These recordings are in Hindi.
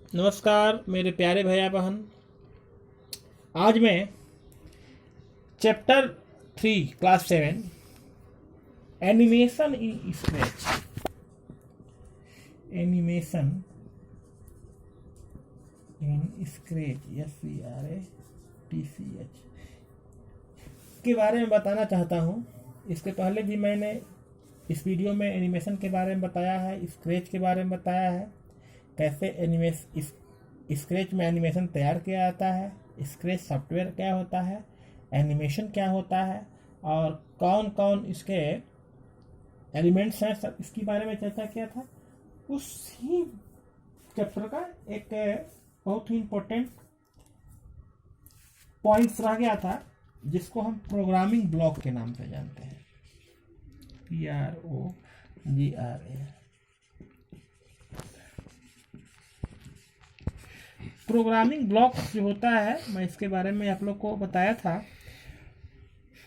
नमस्कार मेरे प्यारे भैया बहन। आज मैं चैप्टर 3 क्लास 7 एनिमेशन इन स्क्रैच SCRATCH के बारे में बताना चाहता हूँ। इसके पहले भी मैंने इस वीडियो में एनिमेशन के बारे में बताया है, स्क्रैच के बारे में बताया है, कैसे स्क्रैच में एनिमेशन तैयार किया जाता है, स्क्रैच सॉफ्टवेयर क्या होता है, एनिमेशन क्या होता है और कौन कौन इसके एलिमेंट्स हैं, सब इसके बारे में चर्चा किया था। उसी चैप्टर का एक बहुत ही इम्पोर्टेंट पॉइंट्स रह गया था जिसको हम प्रोग्रामिंग ब्लॉक के नाम से जानते हैं, PROGRA। प्रोग्रामिंग ब्लॉक जो होता है, मैं इसके बारे में आप लोग को बताया था।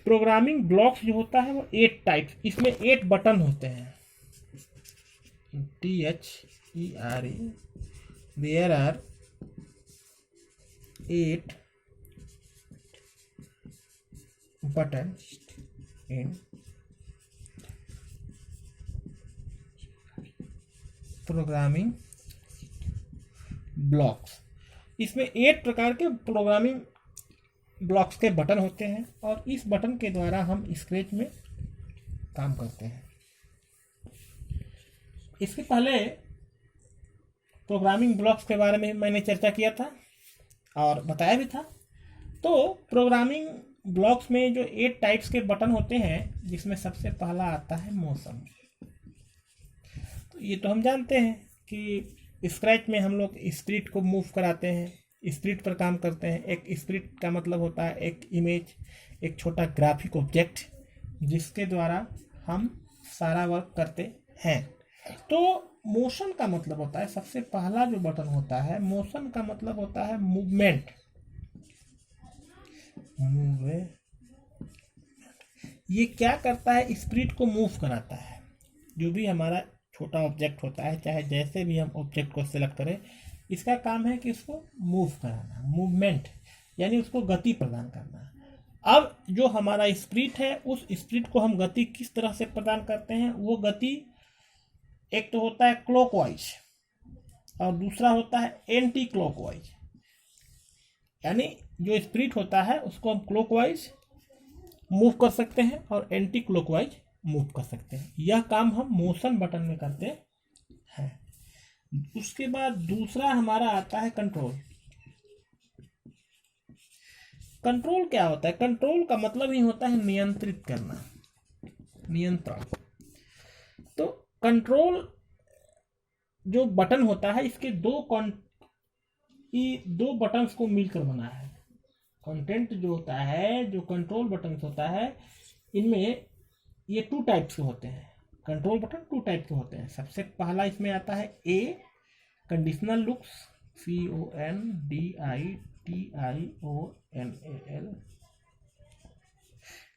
प्रोग्रामिंग ब्लॉक्स जो होता है वो 8 टाइप्स, इसमें 8 बटन होते हैं, THERE। There are 8 button in programming blocks. इसमें 8 प्रकार के प्रोग्रामिंग ब्लॉक्स के बटन होते हैं और इस बटन के द्वारा हम स्क्रैच में काम करते हैं। इसके पहले प्रोग्रामिंग ब्लॉक्स के बारे में मैंने चर्चा किया था और बताया भी था। तो प्रोग्रामिंग ब्लॉक्स में जो 8 टाइप्स के बटन होते हैं, जिसमें सबसे पहला आता है मोशन। तो ये तो हम जानते हैं कि स्क्रैच में हम लोग स्प्लिट को मूव कराते हैं, स्प्लिट पर काम करते हैं। एक स्प्लिट का मतलब होता है एक इमेज, एक छोटा ग्राफिक ऑब्जेक्ट जिसके द्वारा हम सारा वर्क करते हैं। तो मोशन का मतलब होता है, सबसे पहला जो बटन होता है मोशन का मतलब होता है मूवमेंट। ये क्या करता है, स्प्लिट को मूव कराता है। जो भी हमारा छोटा ऑब्जेक्ट होता है, चाहे जैसे भी हम ऑब्जेक्ट को सिलेक्ट करें, इसका काम है कि उसको मूव कराना, मूवमेंट यानी उसको गति प्रदान करना। अब जो हमारा स्प्लिट है, उस स्प्लिट को हम गति किस तरह से प्रदान करते हैं। वो गति एक तो होता है क्लॉकवाइज और दूसरा होता है एंटी क्लॉकवाइज। यानी जो स्प्लिट होता है उसको हम क्लॉकवाइज मूव कर सकते हैं और एंटी क्लॉकवाइज मूव कर सकते हैं। यह काम हम मोशन बटन में करते हैं। उसके बाद दूसरा हमारा आता है कंट्रोल। कंट्रोल क्या होता है? कंट्रोल का मतलब ही होता है नियंत्रित करना, नियंत्रण। तो कंट्रोल जो बटन होता है, इसके दो बटन्स को मिलकर बना है। कंटेंट जो होता है, जो कंट्रोल बटन होता है, इनमें ये 2 टाइप्स के होते हैं। कंट्रोल बटन 2 टाइप के होते हैं। सबसे पहला इसमें आता है A conditional looks, CONDITIONAL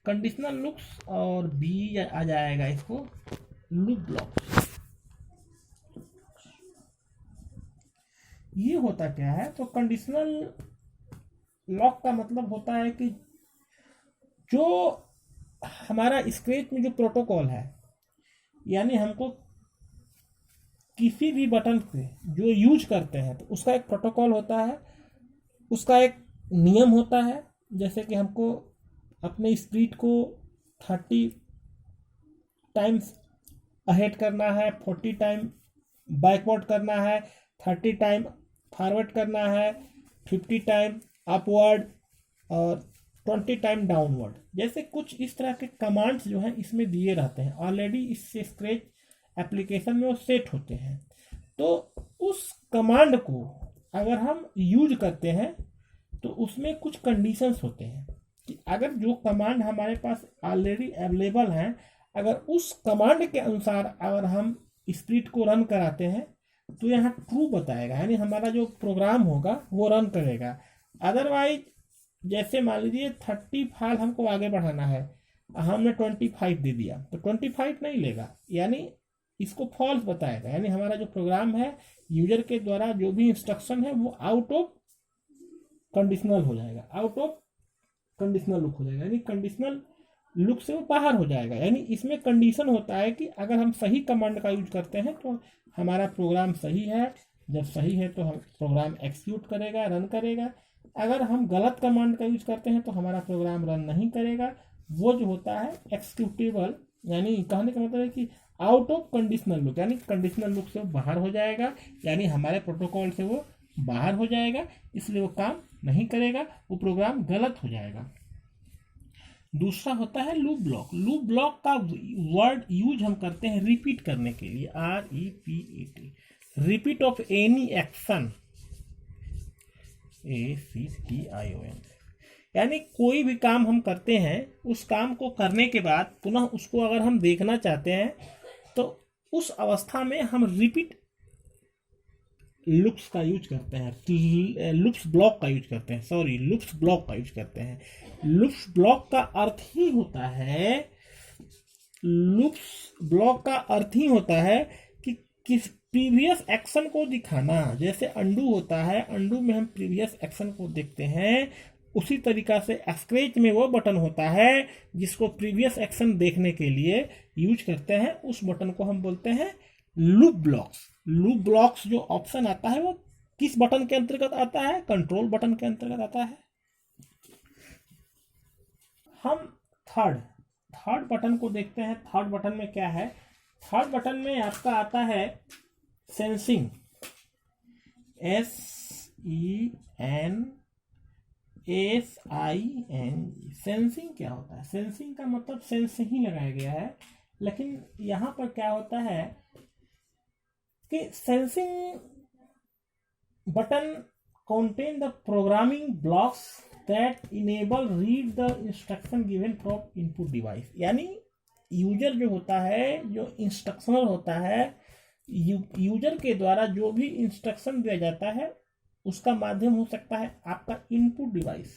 conditional looks, और B आ जाएगा इसको लूप ब्लॉक। ये होता क्या है? तो कंडीशनल लॉक का मतलब होता है कि जो हमारा स्क्रैच में जो प्रोटोकॉल है, यानी हमको किसी भी बटन से जो यूज करते हैं तो उसका एक प्रोटोकॉल होता है, उसका एक नियम होता है। जैसे कि हमको अपने स्प्लिट को 30 टाइम्स अहेड करना है, 40 टाइम बैकवर्ड करना है, 30 टाइम फॉरवर्ड करना है, 50 टाइम अपवर्ड और 20 टाइम डाउनवर्ड। जैसे कुछ इस तरह के कमांड्स जो हैं इसमें दिए रहते हैं, ऑलरेडी इस स्क्रैच एप्लीकेशन में वो सेट होते हैं। तो उस कमांड को अगर हम यूज करते हैं तो उसमें कुछ कंडीशंस होते हैं कि अगर जो कमांड हमारे पास ऑलरेडी अवेलेबल हैं, अगर उस कमांड के अनुसार अगर हम स्प्लिट को रन कराते हैं तो यहाँ ट्रू बताएगा, यानी हमारा जो प्रोग्राम होगा वो रन करेगा। अदरवाइज जैसे मान लीजिए 30 फाइल हमको आगे बढ़ाना है, हमने 25 दे दिया तो 25 नहीं लेगा, यानी इसको फॉल्स बताएगा, यानी हमारा जो प्रोग्राम है यूजर के द्वारा जो भी इंस्ट्रक्शन है वो आउट ऑफ कंडीशनल हो जाएगा, आउट ऑफ कंडीशनल लुक हो जाएगा, यानी कंडीशनल लुक से वो बाहर हो जाएगा। यानी इसमें कंडीशन होता है कि अगर हम सही कमांड का यूज करते हैं तो हमारा प्रोग्राम सही है, जब सही है तो हम प्रोग्राम एक्सिक्यूट करेगा, रन करेगा। अगर हम गलत कमांड का यूज करते हैं तो हमारा प्रोग्राम रन नहीं करेगा। वो जो होता है एक्सिक्यूटेबल, यानी कहने का मतलब है कि आउट ऑफ कंडीशनल लुक, यानी कंडीशनल लुक से वो बाहर हो जाएगा, यानी हमारे प्रोटोकॉल से वो बाहर हो जाएगा, इसलिए वो काम नहीं करेगा, वो प्रोग्राम गलत हो जाएगा। दूसरा होता है लूप ब्लॉक। लूप ब्लॉक का वर्ड यूज हम करते हैं रिपीट करने के लिए, REPEAT, repeat of any action, ACTION, यानी कोई भी काम हम करते हैं, उस काम को करने के बाद पुनः उसको अगर हम देखना चाहते हैं तो उस अवस्था में हम रिपीट लूप्स का यूज करते हैं, लूप्स ब्लॉक का यूज करते हैं, सॉरी लूप्स ब्लॉक का यूज करते हैं। लूप्स ब्लॉक का अर्थ ही होता है, लूप्स ब्लॉक का अर्थ ही होता है कि किस प्रीवियस एक्शन को दिखाना। जैसे अंडू होता है, अंडू में हम प्रीवियस एक्शन को देखते हैं, उसी तरीका से स्क्रैच में वो बटन होता है जिसको प्रीवियस एक्शन देखने के लिए यूज करते हैं, उस बटन को हम बोलते हैं लूप ब्लॉक्स। लूप ब्लॉक्स जो ऑप्शन आता है वो किस बटन के अंतर्गत आता है? कंट्रोल बटन के अंतर्गत आता है। हम थर्ड बटन को देखते हैं। थर्ड बटन में क्या है? थर्ड बटन में आपका आता है सेंसिंग, SENSING। सेंसिंग क्या होता है? सेंसिंग का मतलब सेंस ही लगाया गया है, लेकिन यहां पर क्या होता है कि sensing button contain the programming blocks that enable read the instruction given from input device। यानी यूजर जो होता है, जो इंस्ट्रक्शनल होता है, यूजर के द्वारा जो भी इंस्ट्रक्शन दिया जाता है उसका माध्यम हो सकता है आपका इनपुट डिवाइस।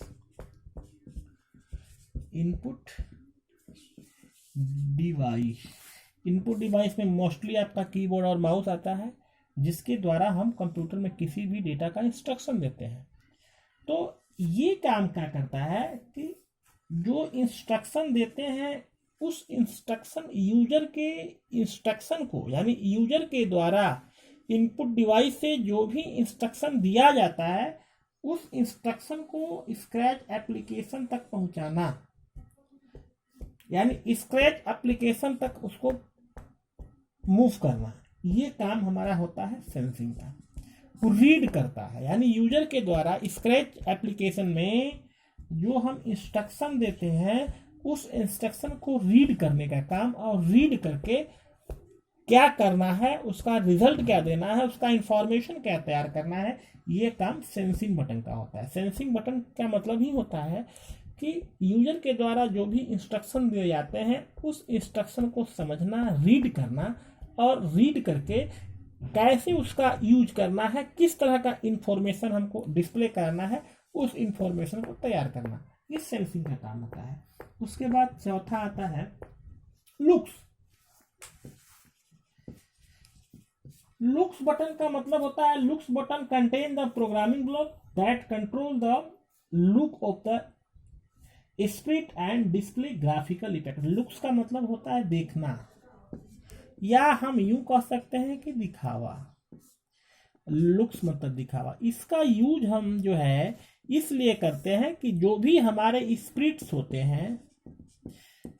इनपुट डिवाइस में मोस्टली आपका कीबोर्ड और माउस आता है, जिसके द्वारा हम कंप्यूटर में किसी भी डेटा का इंस्ट्रक्शन देते हैं। तो ये काम क्या करता है कि जो इंस्ट्रक्शन देते हैं उस इंस्ट्रक्शन, यूजर के इंस्ट्रक्शन को, यानी यूजर के द्वारा इनपुट डिवाइस से जो भी इंस्ट्रक्शन दिया जाता है उस इंस्ट्रक्शन को स्क्रैच एप्लीकेशन तक पहुंचाना, यानी स्क्रैच एप्लीकेशन तक उसको मूव करना, ये काम हमारा होता है सेंसिंग का। वो रीड करता है, यानी यूजर के द्वारा स्क्रैच एप्लीकेशन में जो हम इंस्ट्रक्शन देते हैं उस इंस्ट्रक्शन को रीड करने का काम, और रीड करके क्या करना है, उसका रिजल्ट क्या देना है, उसका इंफॉर्मेशन क्या तैयार करना है, ये काम सेंसिंग बटन का होता है। सेंसिंग बटन का मतलब ही होता है कि यूजर के द्वारा जो भी इंस्ट्रक्शन दिए जाते हैं उस इंस्ट्रक्शन को समझना, रीड करना, और रीड करके कैसे उसका यूज करना है, किस तरह का इंफॉर्मेशन हमको डिस्प्ले करना है, उस इंफॉर्मेशन को तैयार करना, ये सेंसिंग का काम होता है। उसके बाद चौथा आता है लुक्स। लुक्स बटन का मतलब होता है, looks button contain the programming block that control the look of the split and display graphical effect. Looks का मतलब होता है देखना, या हम यूं कह सकते हैं कि दिखावा। लुक्स मतलब दिखावा। इसका यूज हम जो है इसलिए करते हैं कि जो भी हमारे स्प्लिट्स होते हैं,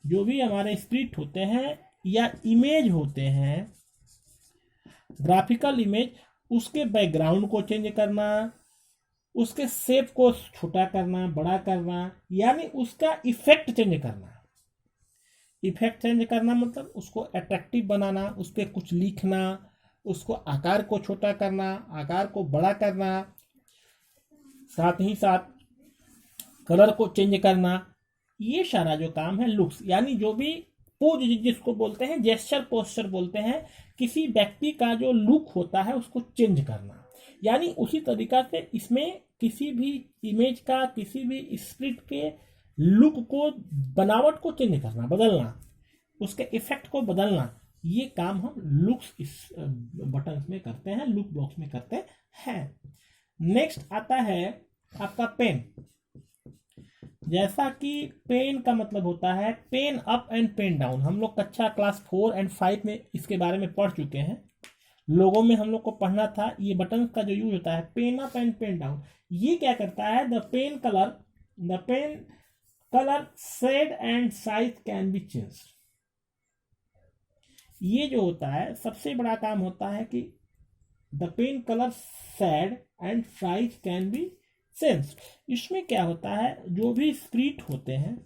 जो भी हमारे स्प्लिट होते हैं या इमेज होते हैं, ग्राफिकल इमेज, उसके बैकग्राउंड को चेंज करना, उसके शेप को छोटा करना, बड़ा करना, यानी उसका इफेक्ट चेंज करना। इफेक्ट चेंज करना मतलब उसको अट्रैक्टिव बनाना, उस पर कुछ लिखना, उसको आकार को छोटा करना, आकार को बड़ा करना, साथ ही साथ कलर को चेंज करना, ये सारा जो काम है लुक्स, यानी जो भी पोज जिसको बोलते हैं, जेस्चर पोस्चर बोलते हैं, किसी व्यक्ति का जो लुक होता है उसको चेंज करना। यानी उसी तरीका से इसमें किसी भी इमेज का, किसी भी स्प्लिट के लुक को, बनावट को चेंज करना, बदलना, उसके इफेक्ट को बदलना, ये काम हम लुक्स इस बटन्स में करते हैं, लुक ब्लॉक्स में करते हैं। नेक्स्ट आता है आपका पेन। जैसा कि पेन का मतलब होता है pen up and pen down. हम लोग कक्षा क्लास 4 और 5 में इसके बारे में पढ़ चुके हैं। लोगों में हम लोग को पढ़ना था ये बटन का जो यूज होता है pen up and pen down. ये क्या करता है, the pen colour shade and size can be change. ये जो होता है सबसे बड़ा काम होता है कि the pen colour shade and size can be change. इसमें क्या होता है, जो भी स्प्रिट होते हैं,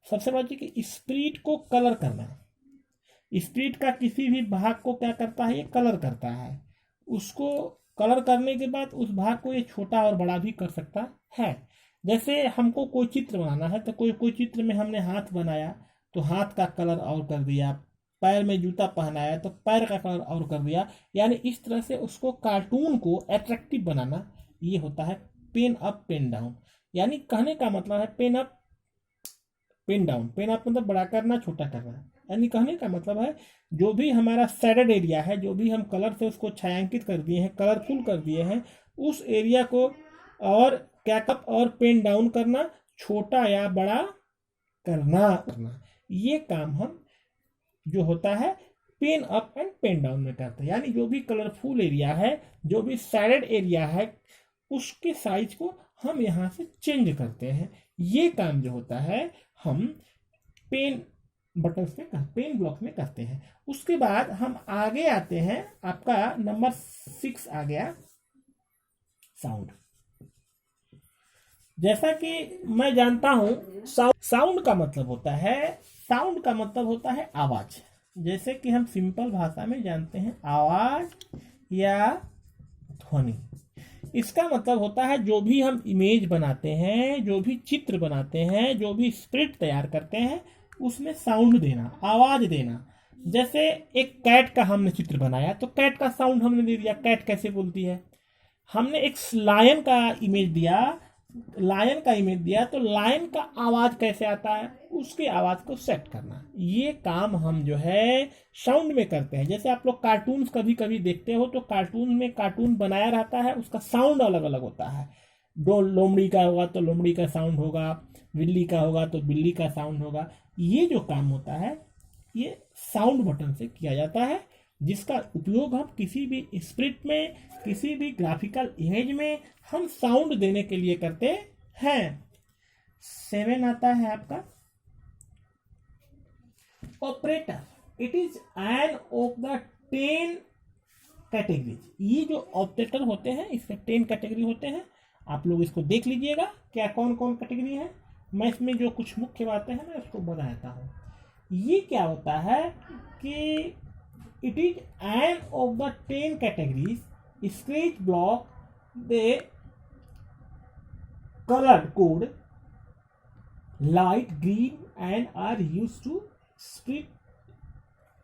सबसे बड़ा चीज कि स्प्रिट को कलर करना। स्प्रिट का किसी भी भाग को क्या करता है, ये कलर करता है। उसको कलर करने के बाद उस भाग को ये छोटा और बड़ा भी कर सकता है। जैसे हमको कोई चित्र बनाना है तो कोई चित्र में हमने हाथ बनाया तो हाथ का कलर और कर दिया, पैर में जूता पहनाया तो पैर का कलर और कर दिया। यानी इस तरह से उसको कार्टून को अट्रैक्टिव बनाना, ये होता है पेन अप पेन डाउन। यानी कहने का मतलब है pen up pen down. Pen up मतलब बड़ा करना, छोटा करना। यानी कहने का मतलब है जो भी हमारा शेडेड एरिया है, जो भी हम कलर से उसको छायांकित कर दिए हैं, कलरफुल कर दिए हैं, उस एरिया को और क्या कप और पेन डाउन करना, छोटा या बड़ा करना। ये काम हम जो होता है pen up and pen down में करते हैं। यानी जो भी कलरफुल एरिया है, जो भी शेडेड एरिया है, उसके साइज को हम यहाँ से चेंज करते हैं। ये काम जो होता है हम पेन बटन्स में पेन ब्लॉक में करते हैं। उसके बाद हम आगे आते हैं, आपका नंबर 6 आ गया साउंड। जैसा कि मैं जानता हूं साउंड का मतलब होता है आवाज। जैसे कि हम सिंपल भाषा में जानते हैं आवाज या ध्वनि। इसका मतलब होता है जो भी हम इमेज बनाते हैं, जो भी चित्र बनाते हैं, जो भी स्प्रिट तैयार करते हैं, उसमें साउंड देना, आवाज देना। जैसे एक कैट का हमने चित्र बनाया तो कैट का साउंड हमने दे दिया, कैट कैसे बोलती है। हमने एक लायन का इमेज दिया तो लायन का आवाज कैसे आता है, उसकी आवाज को सेट करना। ये काम हम जो है साउंड में करते हैं। जैसे आप लोग कार्टून कभी कभी देखते हो तो कार्टून में कार्टून बनाया रहता है, उसका साउंड अलग अलग होता है। दो लोमड़ी का होगा तो लोमड़ी का साउंड होगा, बिल्ली का होगा तो बिल्ली का साउंड होगा। ये जो काम होता है ये साउंड बटन से किया जाता है, जिसका उपयोग हम किसी भी स्प्रिट में, किसी भी ग्राफिकल इमेज में हम साउंड देने के लिए करते हैं। 7 आता है आपका operator. It is an of the 10 categories. ये जो ऑपरेटर होते हैं इसके 10 कैटेगरी होते हैं। आप लोग इसको देख लीजिएगा क्या कौन कौन कैटेगरी है। मैं इसमें जो कुछ मुख्य बातें हैं मैं उसको बताता हूँ। ये क्या होता है कि it is an of the 10 categories scratch block the colored code light green and are used to split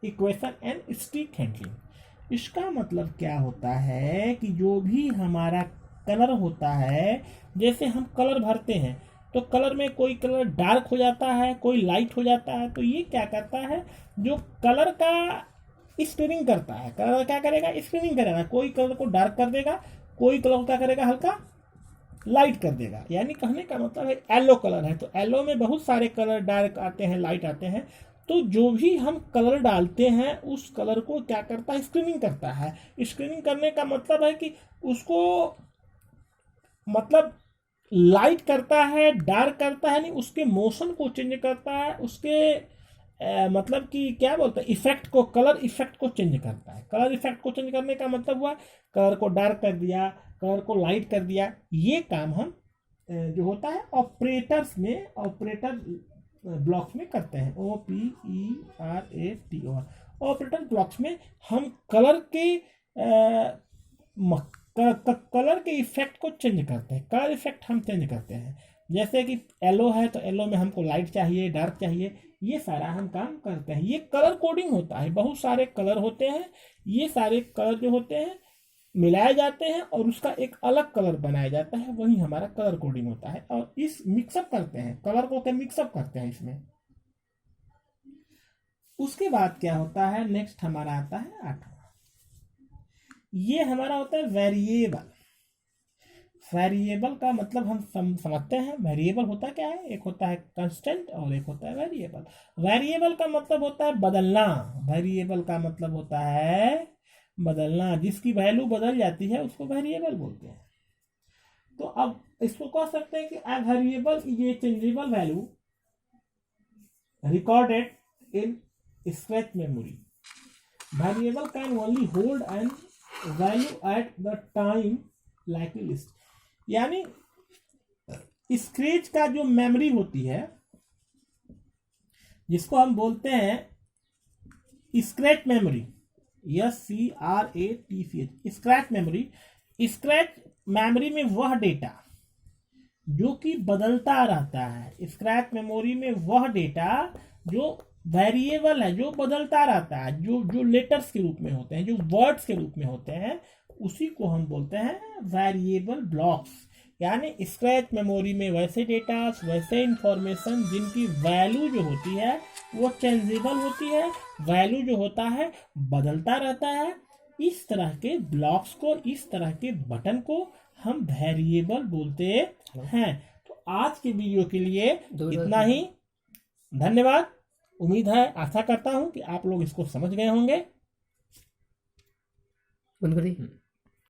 equation and stick handling। इसका मतलब क्या होता है कि जो भी हमारा कलर होता है, जैसे हम कलर भरते हैं तो कलर में कोई कलर डार्क हो जाता है, कोई लाइट हो जाता है, तो ये क्या करता है, जो कलर का स्क्रीनिंग करता है, कलर क्या करेगा, स्क्रीनिंग करेगा। कोई कलर को डार्क कर देगा, कोई कलर को क्या करेगा, हल्का लाइट कर देगा। यानी कहने का मतलब है येलो कलर है तो येलो में बहुत सारे कलर डार्क आते हैं, लाइट आते हैं। तो जो भी हम कलर डालते हैं उस कलर को क्या करता है, स्क्रीनिंग करता है। स्क्रीनिंग करने का मतलब है कि उसको मतलब लाइट करता है, डार्क करता है, नहीं उसके मोशन को चेंज करता है, उसके मतलब कि क्या बोलते हैं, इफेक्ट को, कलर इफेक्ट को चेंज करता है। कलर इफेक्ट को चेंज करने का मतलब हुआ कलर को डार्क कर दिया, कलर को लाइट कर दिया। ये काम हम जो होता है ऑपरेटर्स में, ऑपरेटर ब्लॉक्स में करते हैं। OPERATOR ऑपरेटर ब्लॉक्स में हम कलर के इफेक्ट को चेंज करते हैं। कलर इफेक्ट हम चेंज करते हैं। जैसे कि येलो है तो येलो में हमको लाइट चाहिए, डार्क चाहिए, ये सारा हम काम करते हैं। ये कलर कोडिंग होता है। बहुत सारे कलर होते हैं, ये सारे कलर जो होते हैं मिलाए जाते हैं और उसका एक अलग कलर बनाया जाता है, वही हमारा कलर कोडिंग होता है। और इस मिक्सअप करते हैं, कलर को क्या मिक्सअप करते हैं इसमें। उसके बाद क्या होता है, नेक्स्ट हमारा आता है 8वां। ये हमारा होता है वेरिएबल। वेरिएबल का मतलब हम समझते हैं, वेरिएबल होता क्या है, एक होता है कांस्टेंट और एक होता है वेरिएबल। वेरिएबल का मतलब होता है बदलना, वेरिएबल का मतलब होता है बदलना, जिसकी वैल्यू बदल जाती है उसको वेरिएबल बोलते हैं। तो अब इसको कह सकते हैं कि a variable is a changeable value recorded in scratch memory. Variable can only hold an value at the time like a list. यानी स्क्रैच का जो मेमोरी होती है, जिसको हम बोलते हैं scratch memory, SCRATCH, scratch memory. Scratch memory में वह डेटा जो कि बदलता रहता है, स्क्रैच मेमोरी में वह डेटा जो वेरिएबल है, जो बदलता रहता है, जो लेटर्स के रूप में होते हैं, जो वर्ड्स के रूप में होते हैं, उसी को हम बोलते हैं वेरिएबल ब्लॉक्स। यानी स्क्रैच मेमोरी में वैसे डेटा, वैसे इंफॉर्मेशन जिनकी वैल्यू जो होती है वो चेंजेबल होती है, वैल्यू जो होता है बदलता रहता है। इस तरह के ब्लॉक्स को, इस तरह के बटन को हम वेरिएबल बोलते हैं। तो आज के वीडियो के लिए इतना ही। धन्यवाद। उम्मीद है, आशा करता हूं कि आप लोग इसको समझ गए होंगे। बंद करिए।